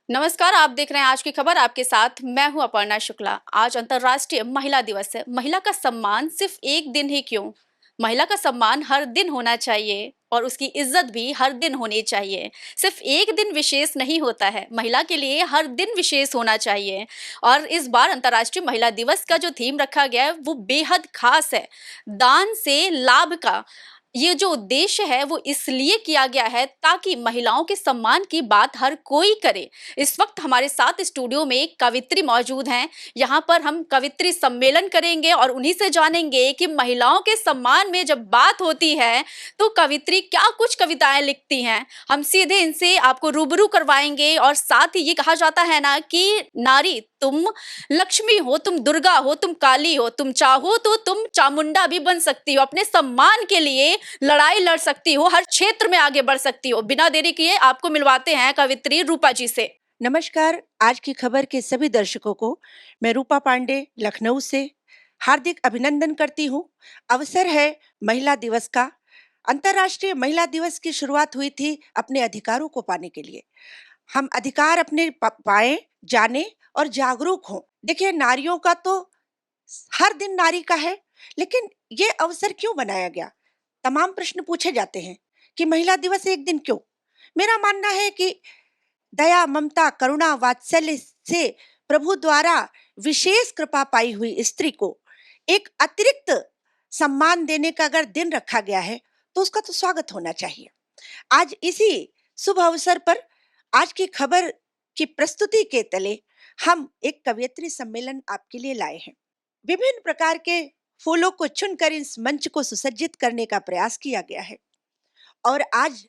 नमस्कार, आप देख रहे हैं आज की खबर। आपके साथ मैं हूं अपर्णा शुक्ला। आज अंतर्राष्ट्रीय महिला दिवस है। महिला का सम्मान सिर्फ एक दिन ही क्यों, महिला का सम्मान हर दिन होना चाहिए और उसकी इज्जत भी हर दिन होनी चाहिए। सिर्फ एक दिन विशेष नहीं होता है, महिला के लिए हर दिन विशेष होना चाहिए। और इस बार अंतर्राष्ट्रीय महिला दिवस का जो थीम रखा गया है वो बेहद खास है, दान से लाभ का। ये जो उद्देश्य है वो इसलिए किया गया है ताकि महिलाओं के सम्मान की बात हर कोई करे। इस वक्त हमारे साथ स्टूडियो में एक कवित्री मौजूद हैं। यहाँ पर हम कवित्री सम्मेलन करेंगे और उन्हीं से जानेंगे कि महिलाओं के सम्मान में जब बात होती है तो कवित्री क्या कुछ कविताएं लिखती हैं। हम सीधे इनसे आपको रूबरू करवाएंगे। और साथ ही ये कहा जाता है ना कि नारी तुम लक्ष्मी हो, तुम दुर्गा हो, तुम काली हो, तुम चाहो तो तुम चामुंडा भी बन सकती हो। अपने सम्मान के लिए लड़ाई लड़ सकती हो, हर क्षेत्र में आगे बढ़ सकती हो। बिना देरी किए आपको मिलवाते हैं कवित्री रूपा जी से। नमस्कार। आज की खबर के सभी दर्शकों को मैं रूपा पांडे लखनऊ से हार्दिक अभिनंदन करती हूँ। अवसर है महिला दिवस का। अंतर्राष्ट्रीय महिला दिवस की शुरुआत हुई थी अपने अधिकारों को पाने के लिए। हम अधिकार अपने पाएं, जाने और जागरूक हों। देखिए, नारियों का तो हर दिन नारी का है, लेकिन ये अवसर क्यों बनाया गया? तमाम प्रश्न पूछे जाते हैं कि महिला दिवस एक दिन क्यों? मेरा मानना है कि दया, ममता, करुणा, वात्सल्य से प्रभु द्वारा विशेष कृपा पाई हुई स्त्री को एक अतिरिक्त सम्मान देने का अगर दिन रखा गया है तो उसका तो स्वागत होना चाहिए। आज इसी शुभ अवसर पर आज की खबर की प्रस्तुति के तले हम एक कवयित्री सम्मेलन आपके लिए लाए हैं। विभिन्न प्रकार के फूलों को चुनकर इस मंच को सुसज्जित करने का प्रयास किया गया है और आज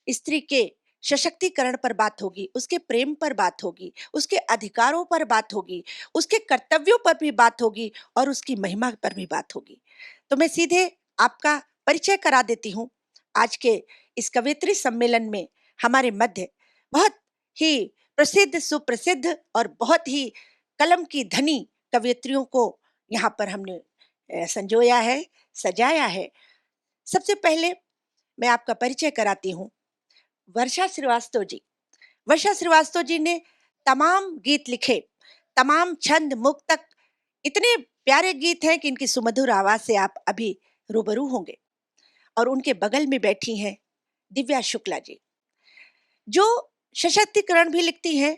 स्त्री के सशक्तिकरण पर बात होगी, उसके प्रेम पर बात होगी, उसके अधिकारों पर बात होगी, उसके कर्तव्यों पर भी बात होगी और उसकी महिमा पर भी बात होगी। तो मैं सीधे आपका परिचय करा देती हूँ। आज के इस कवियत्री सम्मेलन में हमारे मध्य बहुत ही प्रसिद्ध, सुप्रसिद्ध और बहुत ही कलम की धनी कवियत्रियों को यहाँ पर हमने संजोया है, सजाया है। सबसे पहले मैं आपका परिचय कराती हूँ। वर्षा श्रीवास्तव जी। वर्षा श्रीवास्तव जी ने तमाम गीत लिखे, तमाम छंद मुक्तक, इतने प्यारे गीत हैं कि इनकी सुमधुर आवाज से आप अभी रूबरू होंगे। और उनके बगल में बैठी हैं दिव्या शुक्ला जी, जो सशक्तिकरण भी लिखती हैं,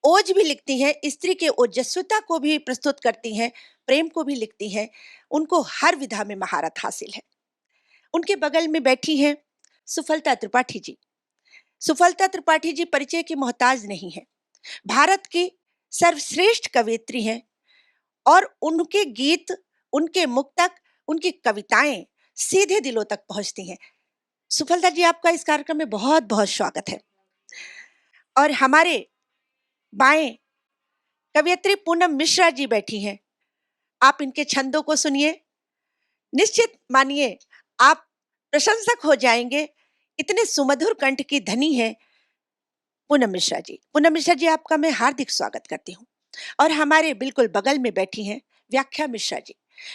ओज भी लिखती हैं, स्त्री के ओजस्विता को भी प्रस्तुत करती हैं, प्रेम को भी लिखती हैं। उनको हर विधा में महारत हासिल है। उनके बगल में बैठी हैं सुफलता त्रिपाठी जी। सुफलता त्रिपाठी जी परिचय की मोहताज नहीं है, भारत की सर्वश्रेष्ठ कवयित्री हैं और उनके गीत, उनके मुक्तक, उनकी कविताएं सीधे दिलों तक पहुंचती हैं। सुफलता जी, आपका इस कार्यक्रम में बहुत बहुत स्वागत है। और हमारे बाएं कवयित्री पूनम मिश्रा जी बैठी हैं। आप इनके छंदों को सुनिए, निश्चित मानिए आप प्रशंसक हो जाएंगे। इतने सुमधुर कंठ की धनी है पूनम मिश्रा जी। पूनम मिश्रा जी, आपका मैं हार्दिक स्वागत करती हूँ। और हमारे बिल्कुल बगल में बैठी हैं व्याख्या मिश्रा जी।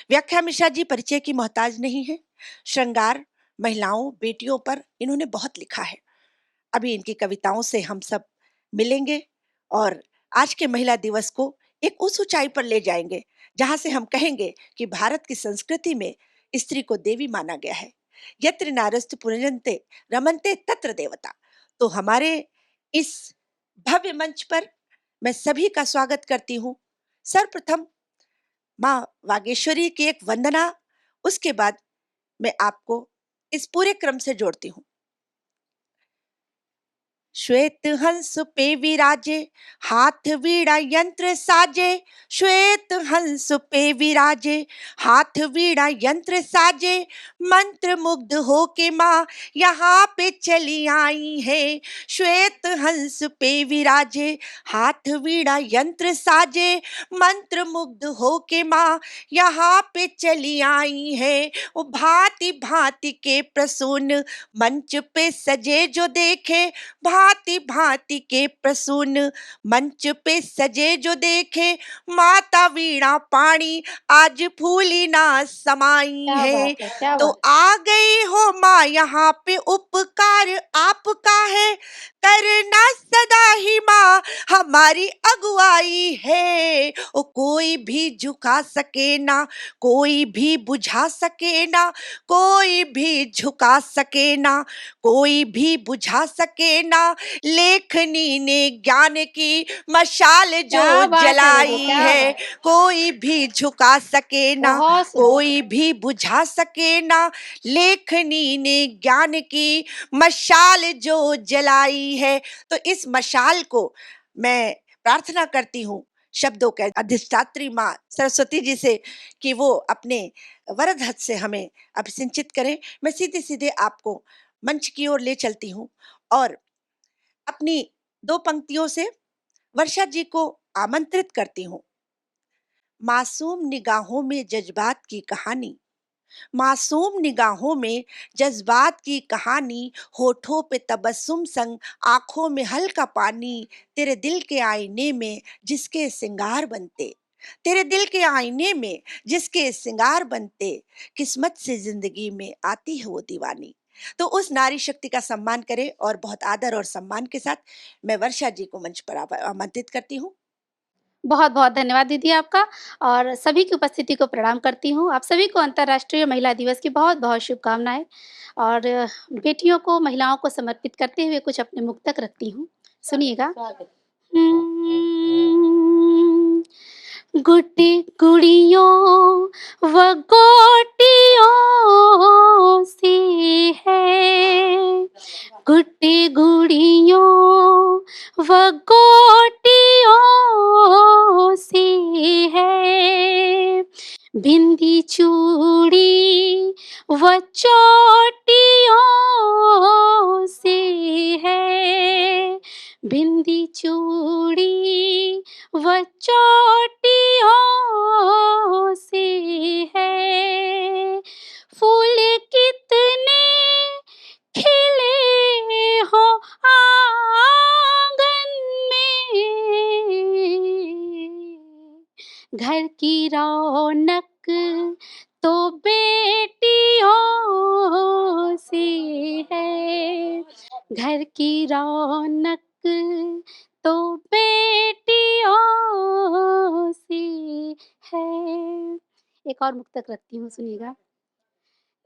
व्याख्या मिश्रा जी परिचय की मोहताज नहीं है। श्रृंगार, महिलाओं, बेटियों पर इन्होंने बहुत लिखा है। अभी इनकी कविताओं से हम सब मिलेंगे और आज के महिला दिवस को एक उस ऊंचाई पर ले जाएंगे जहां से हम कहेंगे कि भारत की संस्कृति में स्त्री को देवी माना गया है। यत्र नारस्तु पूजन्ते रमन्ते तत्र देवता। तो हमारे इस भव्य मंच पर मैं सभी का स्वागत करती हूँ। सर्वप्रथम माँ वागेश्वरी की एक वंदना, उसके बाद मैं आपको इस पूरे क्रम से जोड़ती हूँ। श्वेत हंस पे विराजे, हाथ वीणा यंत्र साजे। श्वेत हंस पे विराजे, हाथ वीणा यंत्र साजे। मंत्र मुग्ध हो के माँ यहाँ पे चली आई है। श्वेत हंस पे विराजे, हाथ वीणा यंत्र साजे। मंत्र मुग्ध हो के माँ यहाँ पे चली आई है। वो भांति भांति के प्रसून मंच पे सजे जो देखे। भांति भांति के प्रसून मंच पे सजे जो देखे। माता वीणा पाणी आज फूली ना समाई क्या है। बात है, क्या तो बात। आ गई हो माँ यहाँ पे, उपकार आपका है करना सदा ही माँ हमारी अगुवाई है, ओ कोई भी झुका सके ना, कोई भी बुझा सके ना, कोई भी झुका सके ना, कोई भी बुझा सके ना। लेखनी ने ज्ञान की मशाल जो क्या बात है दीदी, जलाई क्या है, बात। कोई भी झुका सके ना, बहुत सुंदर। कोई भी बुझा सके ना। लेखनी ने ज्ञान की मशाल जो जलाई है। तो इस मशाल को मैं प्रार्थना करती हूँ शब्दों के अधिष्ठात्री माँ सरस्वती जी से कि वो अपने वरद हस्त से हमें अभिसिंचित करें। मैं सीधे सीधे आपको मंच की ओर ले चलती हूँ और अपनी दो पंक्तियों से वर्षा जी को आमंत्रित करती हूँ। मासूम निगाहों में जज्बात की कहानी, मासूम निगाहों में जज्बात की कहानी, होठों पे तबस्सुम संग आंखों में हल्का पानी। तेरे दिल के आईने में जिसके सिंगार बनते, तेरे दिल के आईने में जिसके सिंगार बनते, किस्मत से जिंदगी में आती है वो दीवानी। तो उस नारी शक्ति का सम्मान करें और बहुत आदर और सम्मान के साथ मैं वर्षा जी को मंच पर आमंत्रित करती हूँ। बहुत-बहुत धन्यवाद दीदी आपका और सभी की उपस्थिति को प्रणाम करती हूँ। आप सभी को अंतर्राष्ट्रीय महिला दिवस की बहुत-बहुत शुभकामनाएँ और बेटियों को, महिलाओं को समर्पित करते हुए कुछ अपने मुक्तक रखती हूँ। सुनिएगा। हम्म, गुड्डी गुड़ियों व गोटियों से है, गुड्डी गुड़ियों व गोटियों से है, बिंदी चूड़ी व चोटियों से है, बिंदी चूड़ी व चोटियों से है। फूल कितने खिले हो आंगन में, घर की रौनक तो बेटियों से है, घर की रौनक तो बेटियों से है। एक और मुक्तक रखती हूँ, सुनिएगा।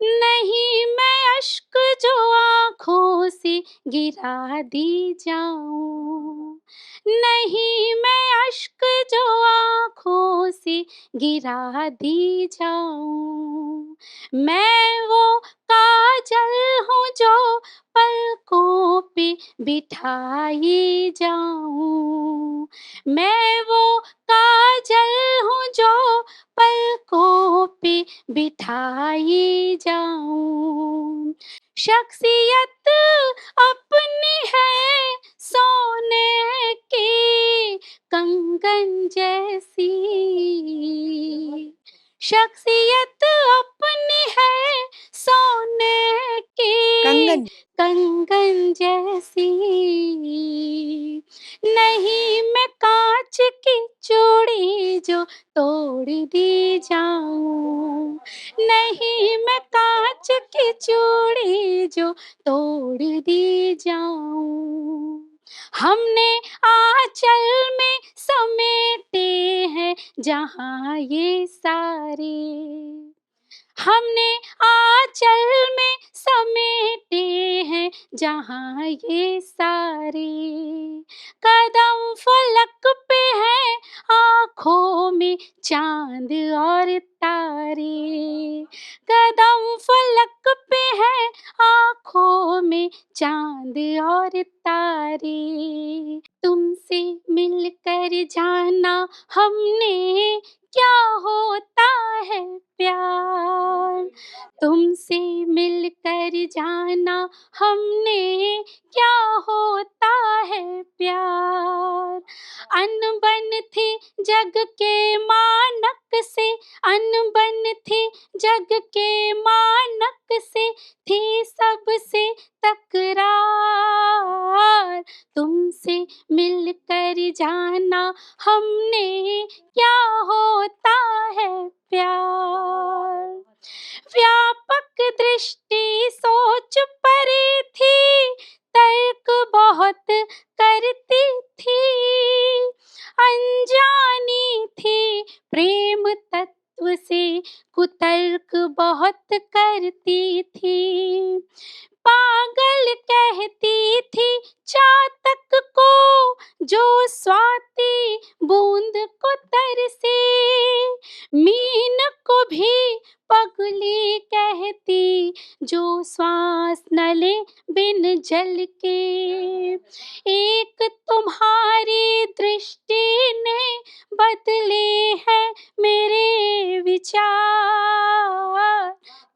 नहीं मैं अश्क जो आँखों से गिरा दी जाऊँ, नहीं मैं अश्क जो आँखों से गिरा दी जाऊँ, मैं वो काजल हूँ जो पलकों पे बिठाई जाऊँ, मैं वो काजल हूँ जो पलकों पे बिठाई जाऊं। शख्सियत अपनी है सोने की कंगन जैसी, शख्सियत अपनी है सोने की कंगन कंगन जैसी। नहीं मैं कांच की चूड़ी जो तोड़ दी जाऊं, नहीं मैं कांच की चूड़ी जो तोड़ दी जाऊं। हमने आंचल में समेटे हैं जहां ये सारे, हमने आंचल में समेटे हैं जहां ये सारे, कदम फलक पे है आँखों में चाँद और तारे, कदम फलक पे है आँखों में चाँद और तारे। तुमसे मिलकर जाना हमने क्या होता है प्यार, तुमसे मिलकर जाना हमने क्या होता है प्यार। अनबन थी जग के मानक से, अनबन थी जग के मानक से, थी सबसे तकरार, तुमसे मिलकर जाना हमने क्या होता है प्यार। व्यापक दृष्टि सोच परी थी, तर्क बहुत करती थी, करती थी। पागल कहती थी चातक को, जो स्वाति बूंद को तरसे। मीन को भी पगली कहती, जो श्वास न ले बिन जल के। एक तुम्हारी दृष्टि ने बदले हैं मेरे विचार।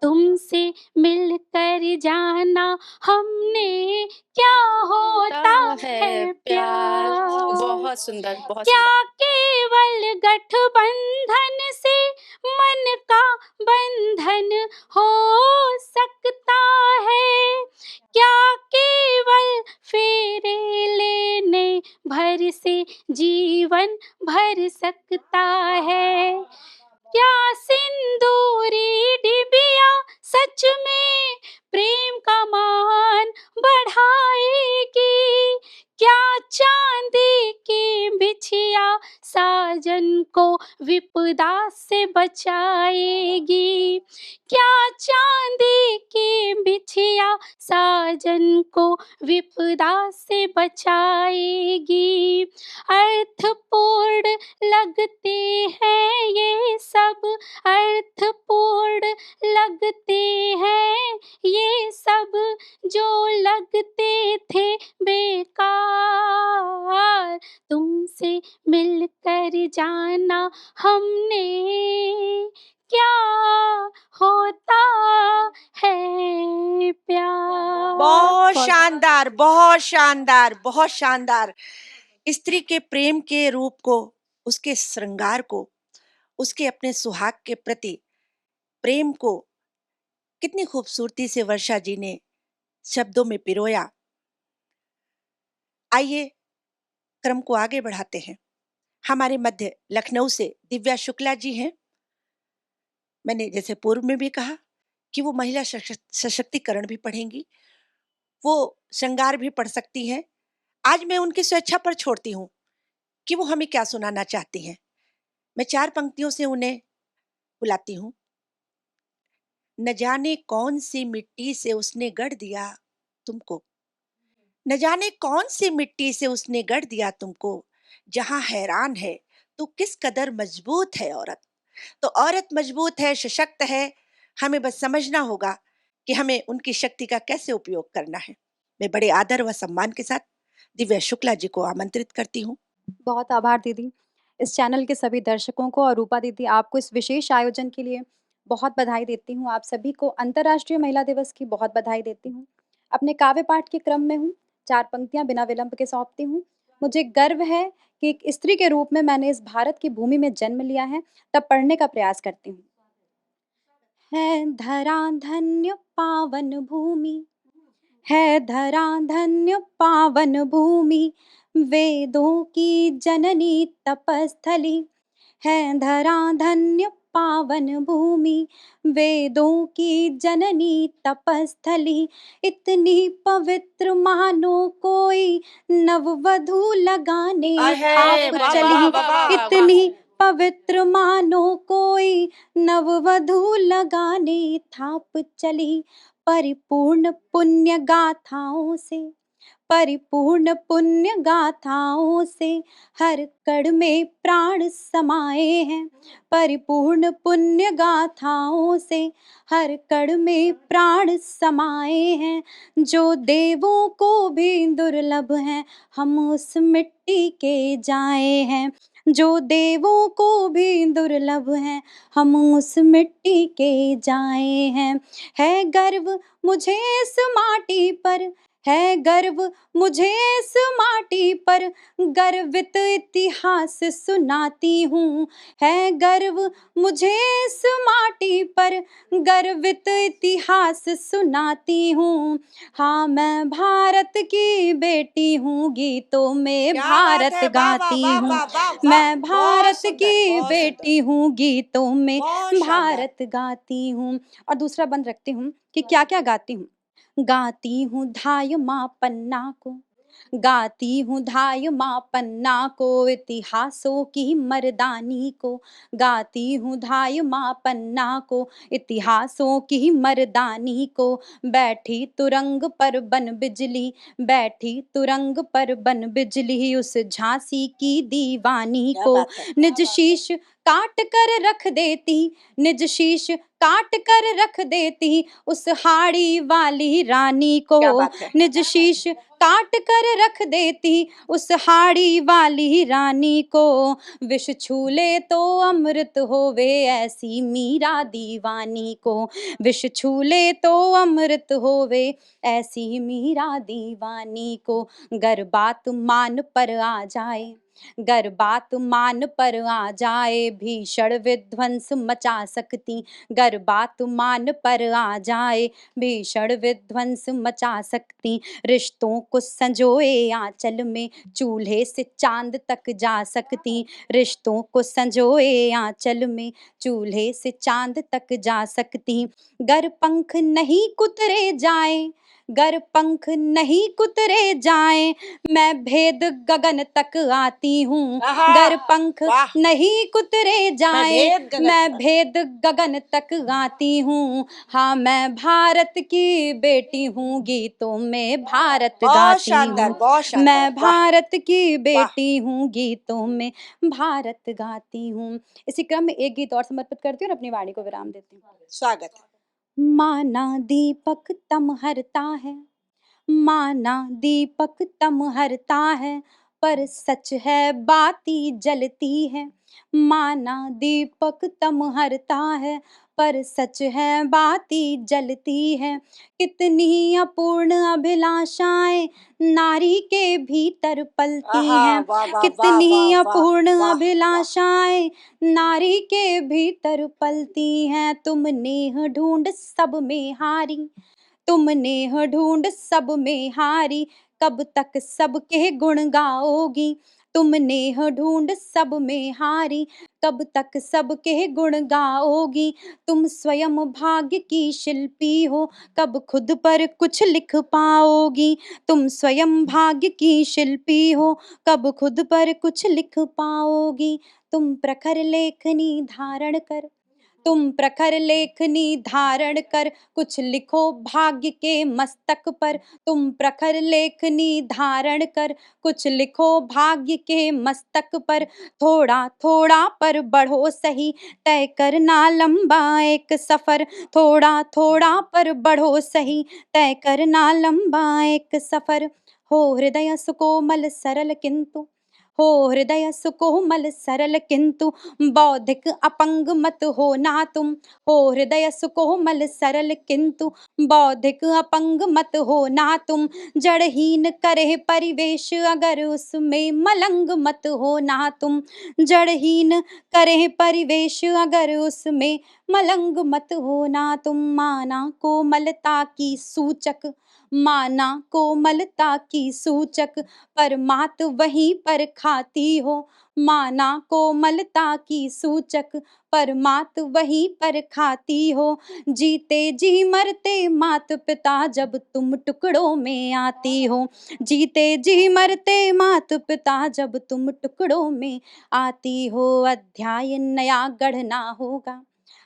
तुमसे मिलकर जाना हमने, क्या होता है प्यार। बहुत सुंदर, बहुत क्या सुंदर। केवल गठबंधन से मन का बंधन हो सकता है। क्या केवल फेरे लेने भर से जीवन भर सकता है। क्या सिंदूरी डिबिया सच में प्रेम का मान बढ़ाएगी। क्या चांदी की बिछिया साजन को विपदा से बचाएगी। क्या चांदी की बिछिया साजन को विपदा से बचाएगी। अर्थपूर्ण लगते हैं ये सब, अर्थपूर्ण लगते हैं ये सब, जो लगते थे बेकार। तुमसे मिलकर जाना हमने, क्या होता है प्यार। बहुत शानदार, बहुत शानदार, बहुत शानदार। स्त्री के प्रेम के रूप को, उसके श्रृंगार को, उसके अपने सुहाग के प्रति प्रेम को कितनी खूबसूरती से वर्षा जी ने शब्दों में पिरोया। आइए क्रम को आगे बढ़ाते हैं। हमारे मध्य लखनऊ से दिव्या शुक्ला जी हैं। मैंने जैसे पूर्व में भी कहा कि वो महिला सशक्तिकरण भी पढ़ेंगी, वो श्रृंगार भी पढ़ सकती हैं। आज मैं उनकी स्वेच्छा पर छोड़ती हूँ कि वो हमें क्या सुनाना चाहती हैं। मैं 4 पंक्तियों से उन्हें बुलाती हूँ। न जाने कौन सी मिट्टी से उसने गढ़ दिया तुमको, न जाने कौन सी मिट्टी से उसने गढ़ दिया तुमको, जहां हैरान है तो किस कदर मजबूत है औरत। तो औरत मजबूत है, सशक्त है, हमें बस समझना होगा कि हमें उनकी शक्ति का कैसे उपयोग करना है। मैं बड़े आदर व सम्मान के साथ दिव्या शुक्ला जी को आमंत्रित करती हूँ। बहुत आभार दीदी। इस चैनल के सभी दर्शकों को और रूपा दीदी आपको इस विशेष आयोजन के लिए बहुत बधाई देती हूँ। आप सभी को अंतर्राष्ट्रीय महिला दिवस की बहुत बधाई देती हूँ। अपने काव्य पाठ के क्रम में हूँ, 4 पंक्तियाँ बिना विलंब के सौंपती हूँ। मुझे गर्व है कि एक स्त्री के रूप में मैंने इस भारत की भूमि में जन्म लिया है, तब पढ़ने का प्रयास करती हूँ। है धरा धन्य पावन भूमि, है धरा धन्य पावन भूमि, वेदों की जननी तपस्थली। है धरा धन्य पावन भूमि, वेदों की जननी तपस्थली। इतनी पवित्र मानो कोई नववधू लगाने थाप चली। इतनी पवित्र मानो कोई नववधू लगाने थाप चली। परिपूर्ण पुण्य गाथाओं से, परिपूर्ण पुण्य गाथाओं से हर कण में प्राण समाए हैं। परिपूर्ण पुण्य गाथाओं से हर कण में प्राण समाए हैं। जो देवों को भी दुर्लभ हैं, हम उस मिट्टी के जाए हैं। जो देवों को भी दुर्लभ हैं, हम उस मिट्टी के जाए हैं। है गर्व मुझे इस माटी पर, है गर्व मुझे इस माटी पर, गर्वित इतिहास सुनाती हूँ। है गर्व मुझे इस माटी पर, गर्वित इतिहास सुनाती हूँ। हाँ मैं भारत की बेटी हूँ, गीतों में भारत गाती हूँ। मैं भारत की बेटी हूँ, गीतों में भारत गाती हूँ। और दूसरा बंद रखती हूँ कि क्या क्या गाती हूँ। गाती हूँ धाय माँ पन्ना को, गाती हूँ धाय माँ पन्ना को, इतिहासों की मर्दानी को। गाती हूँ धाय माँ पन्ना को, इतिहासों की मर्दानी को। बैठी तुरंग पर बन बिजली, बैठी तुरंग पर बन बिजली, उस झांसी की दीवानी क्या को। बात है। निज शीश काट कर रख देती, निज शीश काट कर रख देती, उस हाड़ी वाली रानी को। क्या बात है। निज शीश काट कर रख देती, उस हाड़ी वाली रानी को। विष छूले तो अमृत होवे, ऐसी मीरा दीवानी को। विष छूले तो अमृत होवे, ऐसी मीरा दीवानी को। गर बात मान पर आ जाए, गर बात मान पर आ जाए, भीषण विध्वंस मचा सकती। गर बात मान पर आ जाए, भीषण विध्वंस मचा सकती। रिश्तों को संजोए आंचल में, चूल्हे से चांद तक जा सकती। रिश्तों को संजोए आंचल में, चूल्हे से चांद तक जा सकती। गर पंख नहीं कुतरे जाए, गर पंख नहीं कुतरे जाए, मैं भेद गगन तक आती हूँ। आहा, गर पंख वाह। नहीं कुतरे जाए, भेद गगन मैं तक। भेद गगन तक आती हूँ। हाँ, मैं भारत की बेटी हूँ, गीतों में भारत बहुत गाती शानदार, हूँ। बहुत शानदार। मैं वाह, भारत की वाह। बेटी हूँ, गीतों में भारत गाती हूँ। इसी क्रम में एक गीत और समर्पित करती हूँ और अपनी वाणी को विराम देती हूँ। स्वागत है। माना दीपक तम हरता है, माना दीपक तम हरता है, पर सच है बाती जलती है। माना दीपक तम हरता है, पर सच है बाती जलती है। कितनी अपूर्ण अभिलाषाएं नारी के भीतर पलती आहा, हैं। वाह वाह वाह कितनी वाह वाह अपूर्ण वाह वाह। अभिलाषाएं नारी के भीतर पलती हैं। तुम नेह ढूंढ सब में हारी, तुम नेह ढूंढ सब में हारी, कब तक सबके गुण गाओगी। तुम नेह ढूंढ सब में हारी, कब तक सबके गुण गाओगी। तुम स्वयं भाग्य की शिल्पी हो, कब खुद पर कुछ लिख पाओगी। तुम स्वयं भाग्य की शिल्पी हो, कब खुद पर कुछ लिख पाओगी। तुम प्रखर लेखनी धारण कर, तुम प्रखर लेखनी धारण कर, कुछ लिखो भाग्य के मस्तक पर। तुम प्रखर लेखनी धारण कर, कुछ लिखो भाग्य के मस्तक पर। थोड़ा थोड़ा पर बढ़ो सही, तय करना लंबा एक सफर। थोड़ा थोड़ा पर बढ़ो सही, तय करना लंबा एक सफर। हो हृदय सुकोमल सरल किंतु, हो हृदय सुकोमल सरल किंतु, बौद्धिक अपंग मत हो ना तुम। हो हृदय सुकोमल सरल किंतु, बौद्धिक अपंग मत हो ना तुम। जड़हीन करे परिवेश अगर उसमें मलंग मत हो ना तुम। जड़हीन करे परिवेश अगर उसमें मलंग मत हो ना तुम। माना कोमलता की सूचक, माना कोमलता की सूचक, पर मात वहीं पर खाती हो। माना कोमलता की सूचक, पर मात वहीं पर खाती हो। जीते जी मरते मात पिता जब तुम टुकड़ों में आती हो। जीते जी मरते मात पिता जब तुम टुकड़ों में आती हो। अध्याय नया गढ़ना होगा,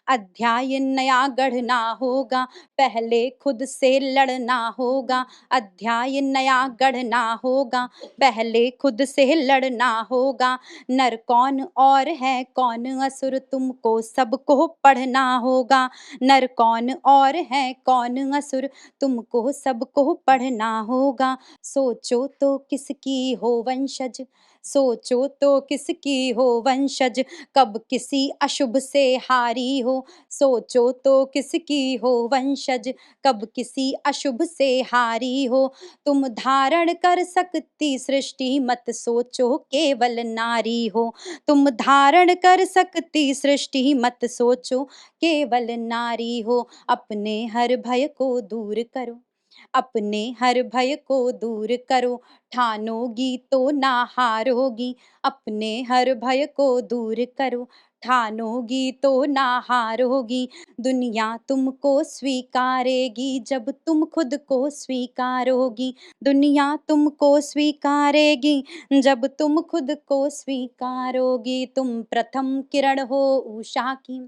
अध्याय नया गढ़ना होगा, पहले खुद से लड़ना होगा। अध्याय नया गढ़ना होगा, पहले खुद से लड़ना होगा। नर कौन और है कौन असुर, तुमको सबको पढ़ना होगा। नर कौन और है कौन असुर, तुमको सबको पढ़ना होगा। सोचो तो किसकी हो वंशज, सोचो तो किसकी हो वंशज, कब किसी अशुभ से हारी हो। सोचो तो किसकी हो वंशज, कब किसी अशुभ से हारी हो। तुम धारण कर सकती सृष्टि, मत सोचो केवल नारी हो। तुम धारण कर सकती सृष्टि, मत सोचो केवल नारी हो। अपने हर भय को दूर करो, अपने हर भय को दूर करो, ठानोगी तो ना हारोगी। अपने हर भय को दूर करो, ठानोगी तो ना हारोगी। दुनिया तुमको स्वीकारेगी जब तुम खुद को स्वीकारोगी। दुनिया तुमको स्वीकारेगी जब तुम खुद को स्वीकारोगी। तुम प्रथम किरण हो उषा की,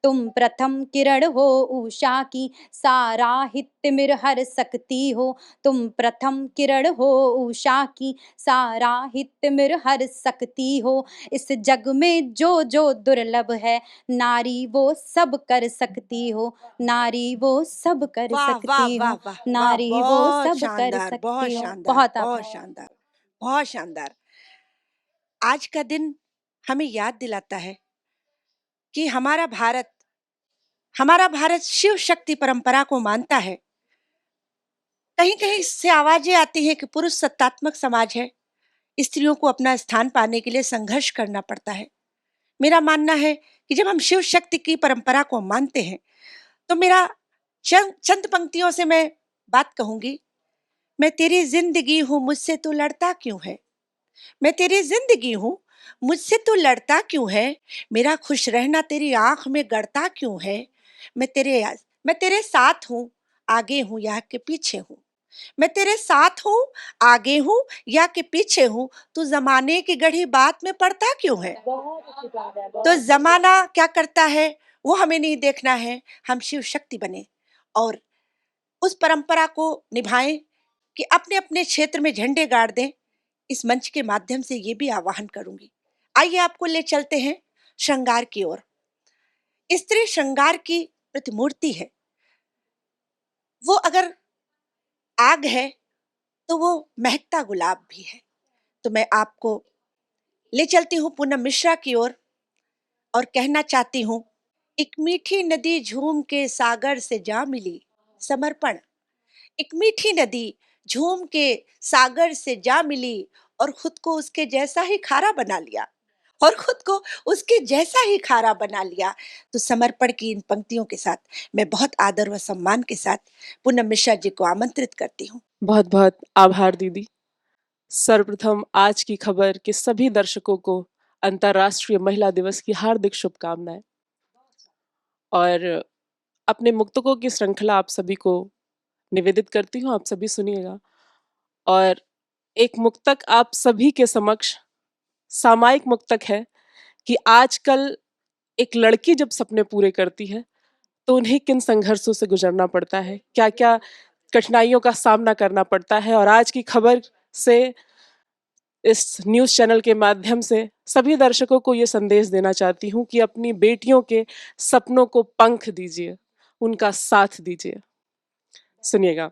तुम प्रथम किरण हो उषा की, सारा हित मिर हर सकती हो। तुम प्रथम किरण हो उषा की, सारा हित मिर हर सकती हो। इस जग में जो जो दुर्लभ है, नारी वो सब कर सकती हो। नारी वो सब कर वाह वाह सकती वाह हो। वाह वाह, नारी वो बहुत सब कर शानदार, बहुत सकती हो। शानदार, बहुत बहुत आभार। शानदार, बहुत शानदार। आज का दिन हमें याद दिलाता है कि हमारा भारत शिव शक्ति परंपरा को मानता है। कहीं कहीं इससे आवाजें आती हैं कि पुरुष सत्तात्मक समाज है, स्त्रियों को अपना स्थान पाने के लिए संघर्ष करना पड़ता है। मेरा मानना है कि जब हम शिव शक्ति की परंपरा को मानते हैं तो मेरा चंद पंक्तियों से मैं बात कहूंगी। मैं तेरी जिंदगी हूं, मुझसे तू लड़ता क्यों है। मैं तेरी जिंदगी हूं, मुझसे तू लड़ता क्यों है। मेरा खुश रहना तेरी आंख में गड़ता क्यों है। मैं तेरे मैं तेरे साथ हूं, आगे हूं या के पीछे हूं। मैं तेरे साथ हूं, आगे हूं या के पीछे हूं। तू जमाने की गढ़ी बात में पड़ता क्यों है। तो जमाना क्या करता है वो हमें नहीं देखना है। हम शिव शक्ति बने और उस परंपरा को निभाएं कि अपने अपने क्षेत्र में झंडे गाड़ दें। इस मंच के माध्यम से ये भी आह्वान करूंगी। आइए आपको ले चलते हैं श्रृंगार की ओर। स्त्री श्रृंगार की प्रतिमूर्ति है। वो अगर आग है तो वो महकता गुलाब भी है। तो मैं आपको ले चलती हूँ पूनम मिश्रा की ओर और कहना चाहती हूँ, एक मीठी नदी झूम के सागर से जा मिली समर्पण। एक मीठी नदी झूम के सागर से जा मिली और खुद को उसके जैसा ही खारा बना लिया, और खुद को उसके जैसा ही खारा बना लिया। तो समर्पण की इन पंक्तियों के साथ मैं बहुत आदर व सम्मान के साथ पूनम मिश्रा जी को आमंत्रित करती हूँ। बहुत बहुत आभार दीदी। सर्वप्रथम आज की खबर के सभी दर्शकों को अंतर्राष्ट्रीय महिला दिवस की हार्दिक शुभकामनाएं। और अपने मुक्तकों की श्रृंखला आप सभी को निवेदित करती हूँ, आप सभी सुनिएगा। और एक मुक्तक आप सभी के समक्ष सामायिक मुक्तक है कि आजकल एक लड़की जब सपने पूरे करती है तो उन्हें किन संघर्षों से गुजरना पड़ता है, क्या क्या कठिनाइयों का सामना करना पड़ता है। और आज की खबर से, इस न्यूज़ चैनल के माध्यम से सभी दर्शकों को ये संदेश देना चाहती हूँ कि अपनी बेटियों के सपनों को पंख दीजिए, उनका साथ दीजिए। सुनिएगा।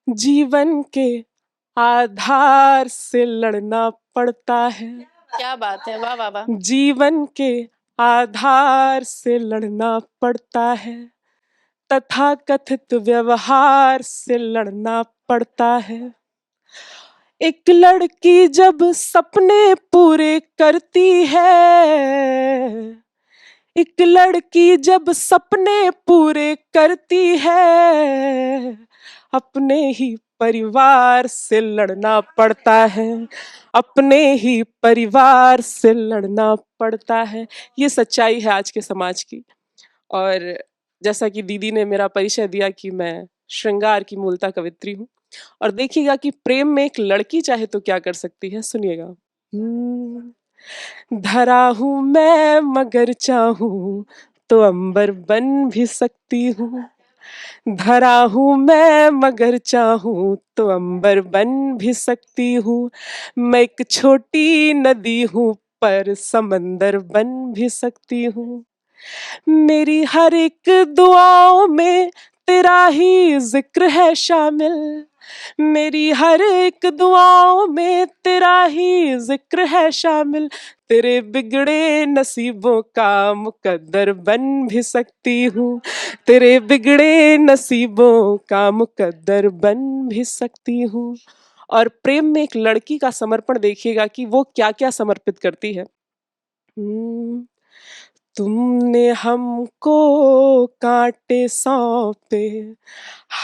जीवन के आधार से लड़ना पड़ता है। क्या बात है, वाह वाह वाह। जीवन के आधार से लड़ना पड़ता है, तथाकथित व्यवहार से लड़ना पड़ता है। एक लड़की जब सपने पूरे करती है, एक लड़की जब सपने पूरे करती है, अपने ही परिवार से लड़ना पड़ता है, अपने ही परिवार से लड़ना पड़ता है। ये सच्चाई है आज के समाज की। और जैसा कि दीदी ने मेरा परिचय दिया कि मैं श्रृंगार की मूलतः कवित्री हूँ, और देखिएगा कि प्रेम में एक लड़की चाहे तो क्या कर सकती है। सुनिएगा। धरा हूँ मैं मगर चाहूँ तो अंबर बन भी सकती हूँ। धरा हूँ मैं मगर चाहूँ तो अंबर बन भी सकती हूँ। मैं एक छोटी नदी हूँ पर समंदर बन भी सकती हूँ। मेरी हर एक दुआओं में तेरा ही जिक्र है शामिल। मेरी हर एक दुआओं में तेरा ही जिक्र है शामिल। तेरे बिगड़े नसीबों का मुकद्दर बन भी सकती हूँ। तेरे बिगड़े नसीबों का मुकद्दर बन भी सकती हूँ। और प्रेम में एक लड़की का समर्पण देखिएगा कि वो क्या क्या समर्पित करती है। तुमने हमको कांटे सौंपे,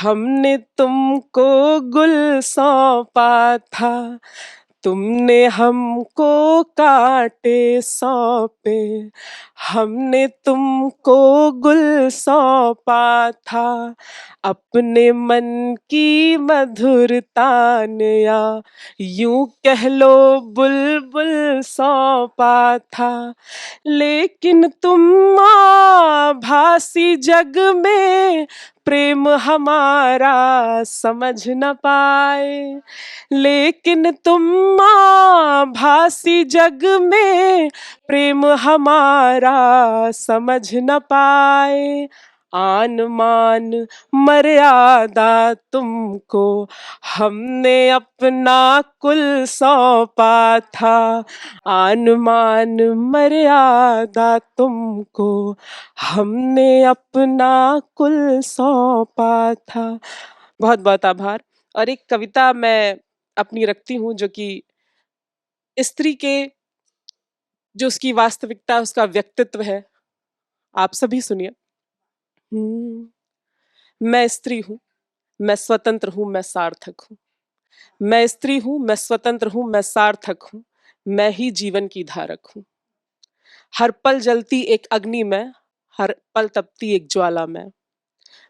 हमने तुमको गुल सौंपा था। तुमने हमको कांटे सौंपे, हमने तुमको गुल सौंपा था। अपने मन की मधुरता ने या यूं कह लो बुलबुल सौंपा था। लेकिन तुम आभासी जग में प्रेम हमारा समझ न पाए। लेकिन तुम आभासी जग में प्रेम हमारा समझ न पाए। आन मान मर्यादा तुमको हमने अपना कुल सौंपा था। आन मान मर्यादा तुमको हमने अपना कुल सौंपा था। बहुत बहुत आभार। और एक कविता मैं अपनी रखती हूँ जो कि स्त्री के जो उसकी वास्तविकता उसका व्यक्तित्व है। आप सभी सुनिए। मैं स्त्री हूँ, मैं स्वतंत्र हूँ, मैं सार्थक हूँ। मैं स्त्री हूँ, मैं स्वतंत्र हूँ, मैं सार्थक हूँ। मैं ही जीवन की धारक हूँ। हर पल जलती एक अग्नि में, हर पल तपती एक ज्वाला में।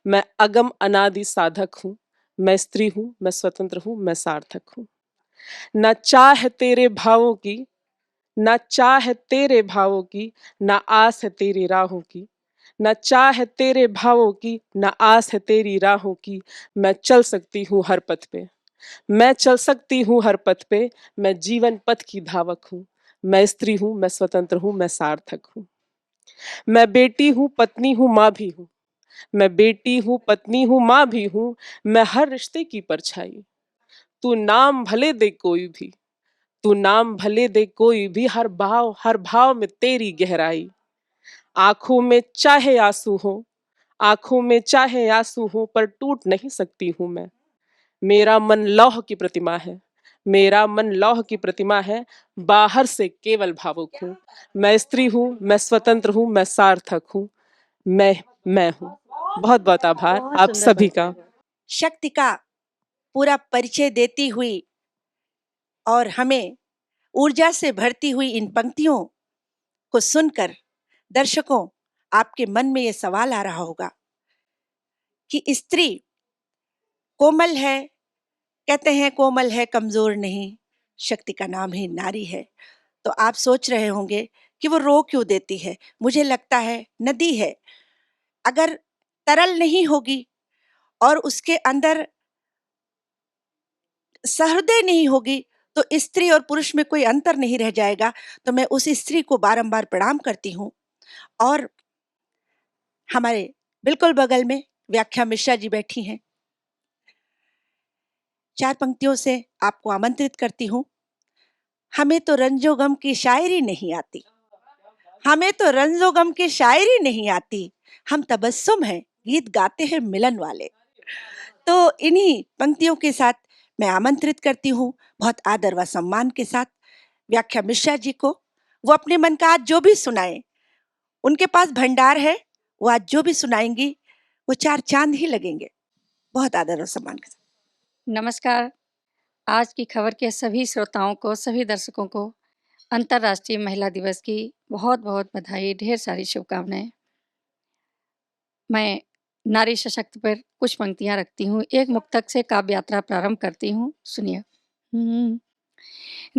मैं अगम अनादि साधक हूँ। मैं स्त्री हूँ, मैं स्वतंत्र हूँ, मैं सार्थक हूँ। न चाह तेरे भावों की, न चाह तेरे भावों की, न आस है तेरी राहों की। न चाह तेरे भावों की, न आस है तेरी राहों की। मैं चल सकती हूँ हर पथ पे, मैं चल सकती हूँ हर पथ पे। मैं जीवन पथ की धावक हूँ। मैं स्त्री हूँ, मैं स्वतंत्र हूँ, मैं सार्थक हूँ। मैं बेटी हूँ, पत्नी हूँ, माँ भी हूँ। मैं बेटी हूँ, पत्नी हूँ, माँ भी हूँ। मैं हर रिश्ते की परछाई। तू नाम भले दे कोई भी, तू नाम भले दे कोई भी, हर भाव में तेरी गहराई। आंखों में चाहे आंसू हो, आंखों में चाहे आंसू हो, पर टूट नहीं सकती हूं मैं। मेरा मन लौह की प्रतिमा है, मेरा मन लौह की प्रतिमा है। बाहर से केवल भावुक हूँ। मैं स्त्री हूँ, मैं स्वतंत्र हूँ, मैं सार्थक हूँ। मैं हूँ। बहुत बहुत आभार बहुत आप सुंदर सभी का। पंक्ति। शक्ति का पूरा परिचय देती हुई और हमें ऊर्जा से भरती हुई इन पंक्तियों को सुनकर दर्शकों आपके मन में ये सवाल आ रहा होगा कि स्त्री कोमल है, कहते हैं कोमल है कमजोर नहीं, शक्ति का नाम ही नारी है। तो आप सोच रहे होंगे कि वो रो क्यों देती है। मुझे लगता है नदी है, अगर तरल नहीं होगी और उसके अंदर सहृदय नहीं होगी तो स्त्री और पुरुष में कोई अंतर नहीं रह जाएगा। तो मैं उस स्त्री को बारंबार प्रणाम करती हूँ। और हमारे बिल्कुल बगल में व्याख्या मिश्रा जी बैठी हैं। 4 पंक्तियों से आपको आमंत्रित करती हूँ। हमें तो रंजो गम की शायरी नहीं आती, हमें तो रंजो गम की शायरी नहीं आती, हम तबस्सुम हैं, गीत गाते हैं मिलन वाले। तो इन्हीं पंक्तियों के साथ मैं आमंत्रित करती हूँ बहुत आदर व सम्मान के साथ व्याख्या मिश्रा जी को। वो अपने मन का आज जो भी सुनाए, उनके पास भंडार है, वो आज जो भी सुनाएंगी वो 4 चांद ही लगेंगे। बहुत आदर और सम्मान के साथ। नमस्कार। आज की खबर के सभी श्रोताओं को, सभी दर्शकों को अंतर्राष्ट्रीय महिला दिवस की बहुत-बहुत बधाई, ढेर सारी शुभकामनाएँ। मैं नारी सशक्त पर कुछ पंक्तियाँ रखती हूँ। एक मुक्तक से काव्य यात्रा प्रारंभ करती हूँ, सुनिए।